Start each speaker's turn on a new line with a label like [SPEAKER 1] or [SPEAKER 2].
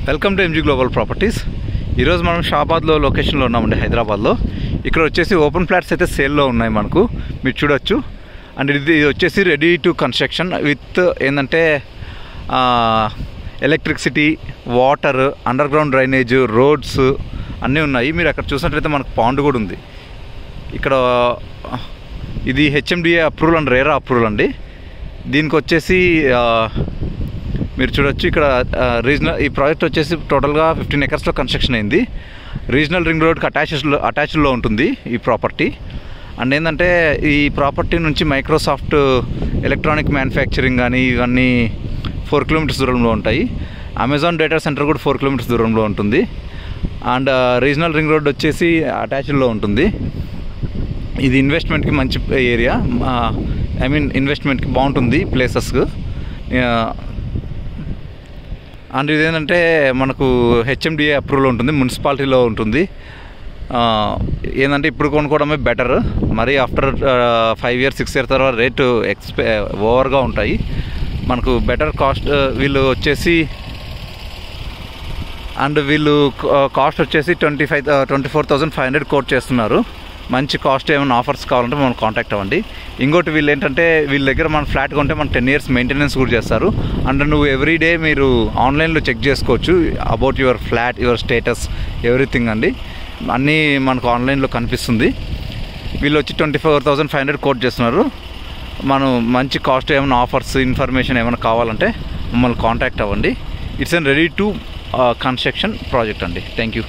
[SPEAKER 1] Welcome to MG global properties. ఈరోజు మనం షాబాద్లో లొకేషన్లో ఉన్నామండి, హైదరాబాద్లో. ఇక్కడ వచ్చేసి ఓపెన్ ఫ్లాట్స్ అయితే సేల్లో ఉన్నాయి మనకు, మీరు చూడొచ్చు. అండ్ ఇది వచ్చేసి రెడీ టు కన్స్ట్రక్షన్ విత్ ఏంటంటే electricity, water, under ground drainage, roads అన్నీ ఉన్నాయి. మీరు అక్కడ చూసినట్లయితే మనకు పాండ్ కూడా ఉంది. ఇక్కడ ఇది HMDA approval and RERA approval అండి. దీనికి వచ్చేసి మీరు చూడొచ్చు, ఇక్కడ రీజనల్ ఈ ప్రాజెక్ట్ వచ్చేసి టోటల్గా 15 ఎకర్స్లో కన్స్ట్రక్షన్ అయింది. రీజనల్ రింగ్ రోడ్కి అటాచ్డ్లో ఉంటుంది ఈ ప్రాపర్టీ. అండ్ ఏంటంటే ఈ ప్రాపర్టీ నుంచి మైక్రోసాఫ్ట్ ఎలక్ట్రానిక్ మ్యానుఫ్యాక్చరింగ్ కానీ ఇవన్నీ 4 కిలోమీటర్స్ దూరంలో ఉంటాయి. అమెజాన్ డేటా సెంటర్ కూడా 4 కిలోమీటర్స్ దూరంలో ఉంటుంది. అండ్ రీజనల్ రింగ్ రోడ్ వచ్చేసి అటాచ్డ్లో ఉంటుంది. ఇది ఇన్వెస్ట్మెంట్కి మంచి ఏరియా, ఇన్వెస్ట్మెంట్కి బాగుంటుంది ప్లేసెస్కు. అండ్ ఇదేంటంటే మనకు హెచ్ఎండిఏ అప్రూవల్ ఉంటుంది, మున్సిపాలిటీలో ఉంటుంది. ఏంటంటే ఇప్పుడు కొనుక్కోవడమే బెటర్. మరి ఆఫ్టర్ 5 years 6 years తర్వాత రేటు ఓవర్గా ఉంటాయి. మనకు బెటర్ కాస్ట్ వీళ్ళు వచ్చేసి కాస్ట్ వచ్చేసి 24,500 కోట్ చేస్తున్నారు. మంచి కాస్ట్. ఏమైనా ఆఫర్స్ కావాలంటే మనం కాంటాక్ట్ అవ్వండి. ఇంకోటి వీళ్ళు ఏంటంటే వీళ్ళ దగ్గర మన ఫ్లాట్ కొంటే మనకు 10 years మెయింటెనెన్స్ కూడా చేస్తారు. అండ్ నువ్వు ఎవ్రీడే మీరు ఆన్లైన్లో చెక్ చేసుకోవచ్చు about your flat, your status, everything అండి. అన్నీ మనకు ఆన్లైన్లో కనిపిస్తుంది. వీళ్ళు వచ్చి 24,500 కోట్ చేస్తున్నారు. మనం మంచి కాస్ట్ ఏమైనా ఆఫర్స్, ఇన్ఫర్మేషన్ ఏమైనా కావాలంటే మమ్మల్ని కాంటాక్ట్ అవ్వండి. It's an ready to construction project అండి. Thank you.